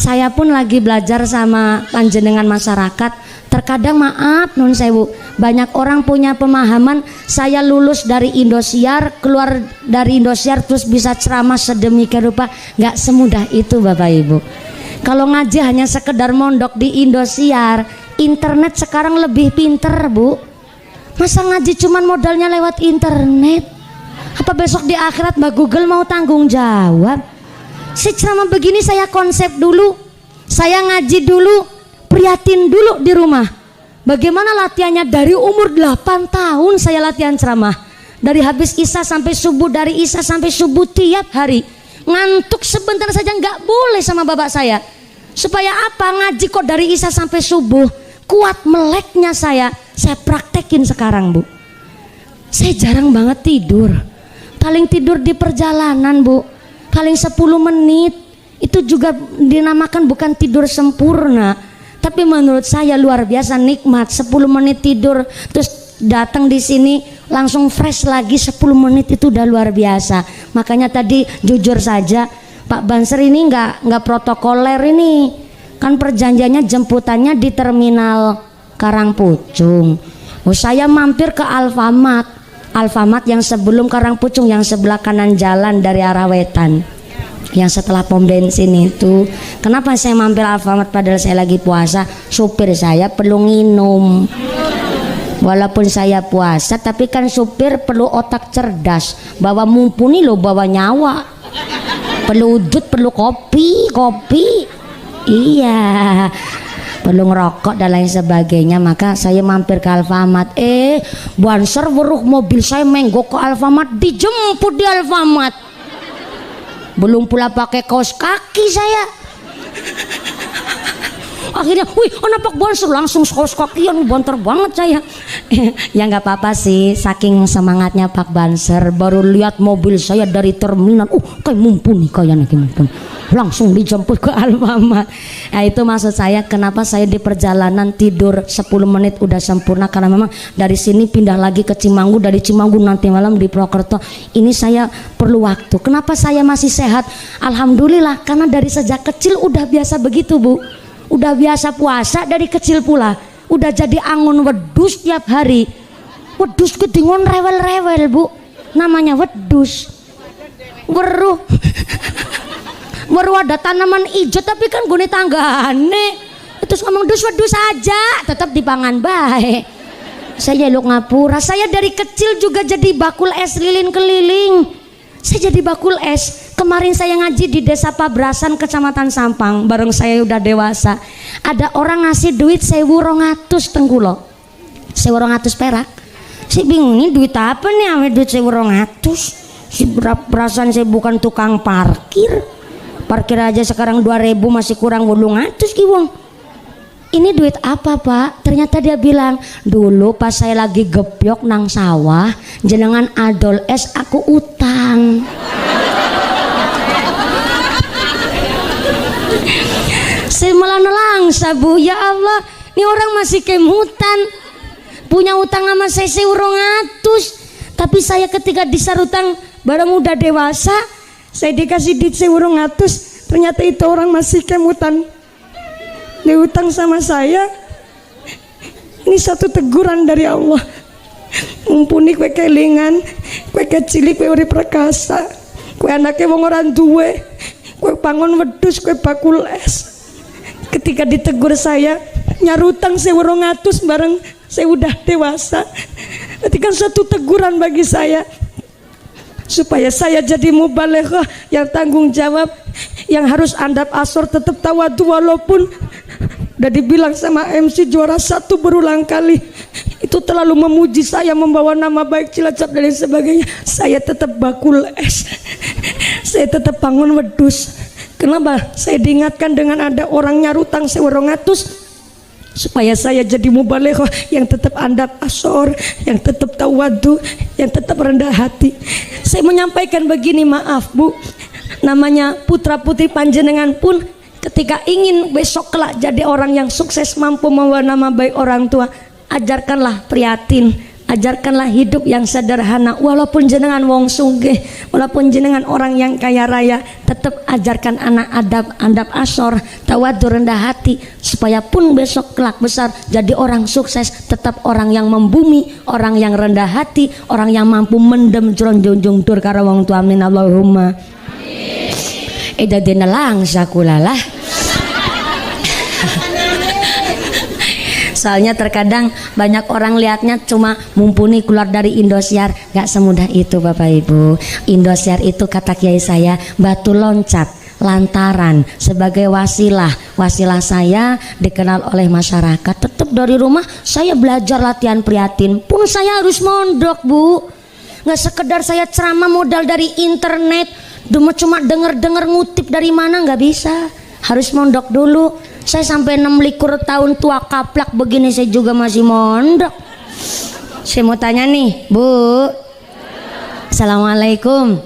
saya pun lagi belajar sama panjenengan masyarakat. Terkadang maaf nun sewu, banyak orang punya pemahaman saya lulus dari Indosiar, keluar dari Indosiar terus bisa ceramah sedemikian rupa. Nggak semudah itu Bapak Ibu. Kalau ngaji hanya sekedar mondok di Indosiar, internet sekarang lebih pinter Bu. Masa ngaji cuman modalnya lewat internet? Apa besok di akhirat Mbak Google mau tanggung jawab? Si ceramah begini saya konsep dulu, saya ngaji dulu, prihatin dulu di rumah. Bagaimana latihannya dari umur 8 tahun saya latihan ceramah. Dari habis isya sampai subuh, dari isya sampai subuh tiap hari. Ngantuk sebentar saja nggak boleh sama bapak saya. Supaya apa? Ngaji kok dari isya sampai subuh. Kuat meleknya saya praktekin sekarang Bu. Saya jarang banget tidur. Paling tidur di perjalanan Bu. Paling 10 menit. Itu juga dinamakan bukan tidur sempurna, tapi menurut saya luar biasa nikmat. 10 menit tidur terus datang di sini langsung fresh lagi 10 menit itu udah luar biasa. Makanya tadi jujur saja Pak Banser ini nggak protokoler ini. Kan perjanjiannya jemputannya di terminal Karangpucung. Oh, saya mampir ke Alfamart yang sebelum Karangpucung, yang sebelah kanan jalan dari arah wetan, yang setelah pom bensin itu. Kenapa saya mampir Alfamart padahal saya lagi puasa? Supir saya perlu nginum. Walaupun saya puasa, tapi kan supir perlu otak cerdas. Bawa mumpuni loh, bawa nyawa. Perlu udut, perlu kopi. Iya, perlu ngerokok dan lain sebagainya. Maka saya mampir ke Alfamart. Banser weruh mobil saya menggok ke Alfamart, dijemput di Alfamart. Belum pula pakai kaos kaki saya. Akhirnya, wih, Pak Banser langsung kaos kakian, banter banget saya. Ya nggak apa-apa sih, saking semangatnya Pak Banser. Baru lihat mobil saya dari terminal, kayak mumpuni kayaknya, langsung dijemput ke Alfamart. Nah, itu maksud saya kenapa saya di perjalanan tidur 10 menit udah sempurna, karena memang dari sini pindah lagi ke Cimanggu, dari Cimanggu nanti malam di Prokerto. Ini saya perlu waktu. Kenapa saya masih sehat? Alhamdulillah, karena dari sejak kecil udah biasa begitu Bu. Udah biasa puasa dari kecil pula. Udah jadi angon wedus tiap hari. Wedus kedingon rewel-rewel Bu. Namanya wedus. Weruh. Baru ada tanaman hijau tapi kan gune tanggane. Terus ngomong dus-wedus aja, tetap dipangan baik. Saya jaluk ngapura. Saya dari kecil juga jadi bakul es lilin keliling. Saya jadi bakul es. Kemarin saya ngaji di Desa Pabrasan, Kecamatan Sampang. Bareng saya udah dewasa. Ada orang ngasih duit 1.200 tenggulo. 1.200 perak. Saya bingung, ini duit apa nih? Ame duit 1.200. Si perasaan saya bukan tukang parkir. Parkir aja sekarang 2.000 masih kurang 800 kiwong. Ini duit apa Pak? Ternyata dia bilang, dulu pas saya lagi gebyok nang sawah, jenengan adol es aku utang. Saya malah nelangsa Bu, ya Allah, ini orang masih kemutan, punya utang sama saya 1.200. Tapi saya ketika disarutang barang udah dewasa, saya dikasih duit 1.200, ternyata itu orang masih kemutan. Dia utang sama saya. Ini satu teguran dari Allah. Mumpuni kue kelingan, kue kecilik, kue urip perkasa, kue anaknya wong orang duwe, kue pangon wedus, kue bakul es. Ketika ditegur saya, nyarutang 1.200 bareng saya udah dewasa. Itu kan satu teguran bagi saya. Supaya saya jadi mubaleghah yang tanggung jawab, yang harus andap asor tetap tawadu, walaupun udah dibilang sama MC juara 1 berulang kali itu terlalu memuji saya, membawa nama baik Cilacap dan lain sebagainya. Saya tetap bakul es, saya tetap bangun wedus. Kenapa? Saya diingatkan dengan ada orang nyarutang 1.200 supaya saya jadi mubaleghah yang tetap andap asor, yang tetap tawadu, yang tetap rendah hati. Saya menyampaikan begini, maaf Bu, namanya putra putri panjenengan pun ketika ingin besok kelak jadi orang yang sukses, mampu membawa nama baik orang tua, ajarkanlah prihatin, ajarkanlah hidup yang sederhana. Walaupun jenengan wong sugih, walaupun jenengan orang yang kaya raya, tetap ajarkan anak adab asor, tawadhu, rendah hati, supaya pun besok kelak besar jadi orang sukses, tetap orang yang membumi, orang yang rendah hati, orang yang mampu mendem jron junjung dur karo wong tua. Amin Allahumma. Dina langsa kulalah. Soalnya terkadang banyak orang lihatnya cuma mumpuni keluar dari Indosiar, gak semudah itu Bapak Ibu. Indosiar itu kata kiai saya batu loncat, lantaran sebagai wasilah saya dikenal oleh masyarakat. Tetap dari rumah saya belajar latihan prihatin pun saya harus mondok Bu. Gak sekedar saya ceramah modal dari internet, cuma denger ngutip dari mana, nggak bisa, harus mondok dulu. Saya sampai 26 tahun tua kaplak begini saya juga masih mondok. Saya mau tanya nih Bu, Assalamualaikum.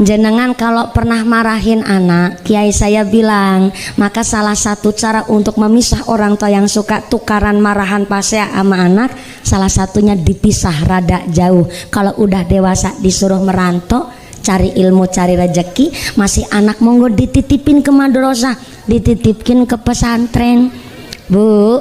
Jenengan kalau pernah marahin anak, kiai saya bilang, maka salah satu cara untuk memisah orang tua yang suka tukaran marahan pasea sama anak, salah satunya dipisah rada jauh. Kalau udah dewasa disuruh merantau, cari ilmu, cari rezeki. Masih anak monggo dititipin ke madrasah, dititipin ke pesantren. Bu,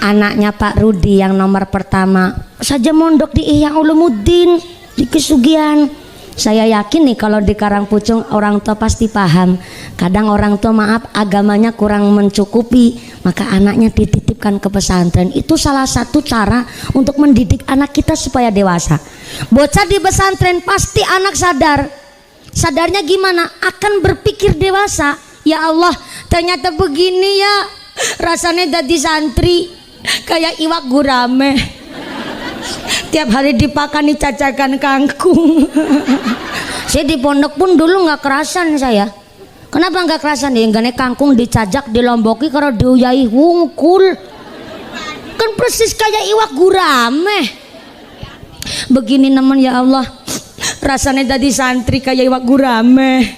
anaknya Pak Rudi yang nomor pertama saja mondok di Ihya Ulumuddin di Kesugihan. Saya yakin nih kalau di Karangpucung orang tua pasti paham. Kadang orang tua maaf agamanya kurang mencukupi, maka anaknya dititipkan ke pesantren. Itu salah satu cara untuk mendidik anak kita supaya dewasa. Bocah di pesantren pasti anak sadar. Sadarnya gimana? Akan berpikir dewasa. Ya Allah, ternyata begini ya rasanya jadi santri, kayak iwak gurame. Tiap hari dipakani cacakan kangkung. Saya di pondok pun dulu nggak kerasan saya. Kenapa nggak kerasan? Ya gane kangkung dicajak dilomboki kalau diuyai wungkul. Kan persis kayak iwak gurame. Begini nemen ya Allah, rasanya jadi santri kayak iwak gurame.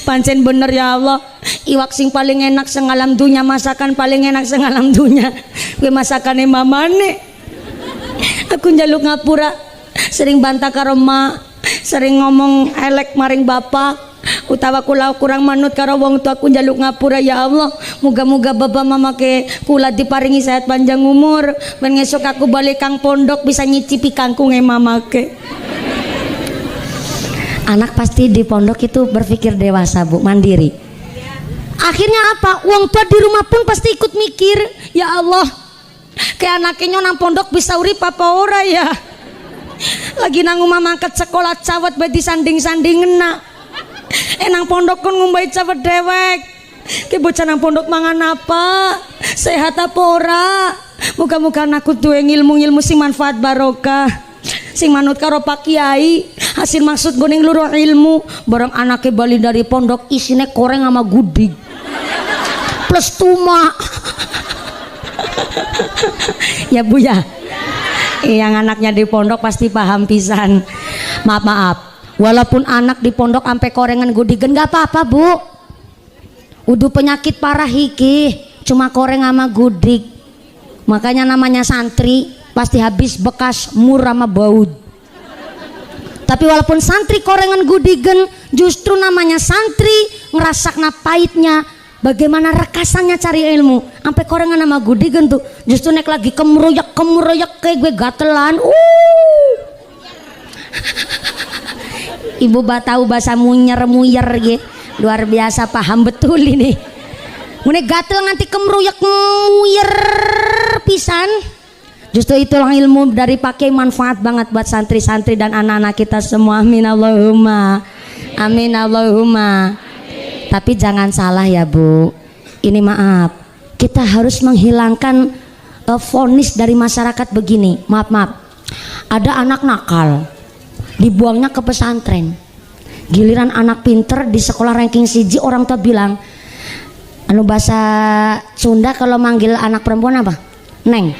Pancen bener ya Allah, iwak sing paling enak sengalam dunya, masakan paling enak sengalam dunya. Gue masakannya mamane. Aku njaluk ngapura, sering bantah karo mak, sering ngomong elek maring bapak, utawa kula kurang manut karo wong tua. Aku njaluk ngapura ya Allah, muga-muga bapak mama ke kula diparingi sehat panjang umur, ben ngesuk aku balik kang pondok bisa nyicipi kangkunge mama ke. Anak pasti di pondok itu berpikir dewasa Bu, mandiri. Akhirnya apa? Wong tua di rumah pun pasti ikut mikir, ya Allah, kayak anaknya nang pondok bisa urip apa ora ya. Lagi nang omah mangkat sekolah cawet bae disanding-sanding ngena. Nang pondok kon ngumbai cawet dewek. Ki bocah nang pondok mangan apa? Sehat apa ora? Muga-muga anakku duwe ilmu-ilmu sing manfaat barokah. Sing manut karo Pak Kiai. Hasil maksud goning luruh ilmu. Barang anaknya bali dari pondok isine koreng sama gudik. Plus tuma. Ya Bu ya, yang anaknya di pondok pasti paham pisan. Maaf, walaupun anak di pondok sampai korengan gudigen gak apa-apa Bu. Udah penyakit parah hiki, cuma koreng sama gudik. Makanya namanya santri pasti habis bekas mur sama baud. Tapi walaupun santri korengan gudigen, justru namanya santri ngerasakna pahitnya. Bagaimana rekasannya cari ilmu sampai korengan sama gudigen tuh, justru naik lagi kemeroyak kayak gue gatelan. Ibu tahu bahasa muyer gitu, luar biasa paham betul ini. Mune gatel nganti kemeroyak muyer pisan. Justru itulah ilmu dari pakai manfaat banget buat santri-santri dan anak-anak kita semua. Amin Allahumma. Amin Allahumma. Tapi jangan salah ya Bu, ini maaf, kita harus menghilangkan vonis dari masyarakat begini. Maaf, ada anak nakal dibuangnya ke pesantren, giliran anak pinter di sekolah ranking siji, orang tua bilang, anu bahasa Sunda kalau manggil anak perempuan apa? Neng,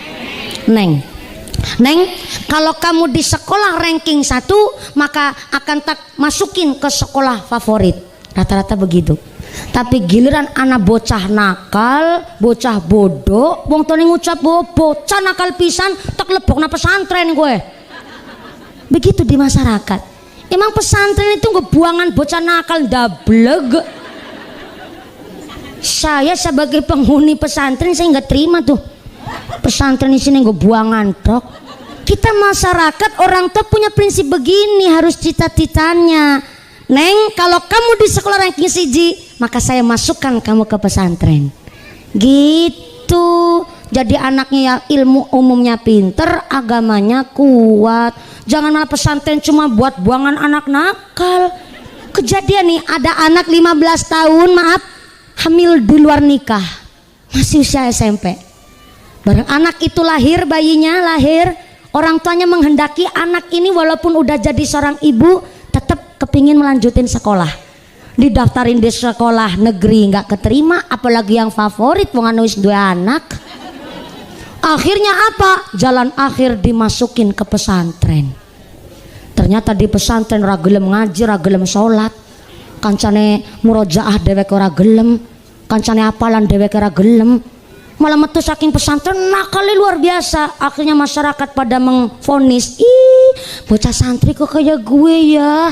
kalau kamu di sekolah ranking 1 maka akan tak masukin ke sekolah favorit. Rata-rata begitu. Tapi giliran anak bocah nakal, bocah bodoh, wong tuane ngucap bocah nakal pisan, tak lebokna pesantren gue. Begitu di masyarakat. Emang pesantren itu ngebuangan bocah nakal dableg. Saya sebagai penghuni pesantren saya nggak terima tuh. Pesantren di sini ngebuangan tok. Kita masyarakat orang tua punya prinsip begini, harus cita-citanya. Neng, kalau kamu di sekolah ranking siji, maka saya masukkan kamu ke pesantren. Gitu. Jadi anaknya ya ilmu umumnya pinter, agamanya kuat. Jangan malah pesantren cuma buat buangan anak nakal. Kejadian nih, ada anak 15 tahun, maaf, hamil di luar nikah. Masih usia SMP. Bareng anak itu lahir, bayinya lahir, orang tuanya menghendaki anak ini walaupun udah jadi seorang ibu tetap kepingin melanjutin sekolah. Didaftarin di sekolah negeri nggak keterima, apalagi yang favorit wong anu wis duwe anak. Akhirnya apa? Jalan akhir dimasukin ke pesantren. Ternyata di pesantren ora gelem ngaji, ora gelem salat. Kancane murojaah dhewek ora gelem, kancane apalan dhewek ora gelem. Malah metu saking pesantren nakalnya luar biasa. Akhirnya masyarakat pada mengvonis, ih bocah santri kok kayak gue ya,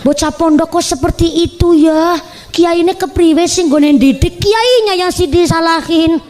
bocah pondok kok seperti itu ya, kiai ini kepriwe sing nggonen didik, kiainya yang si disalahin.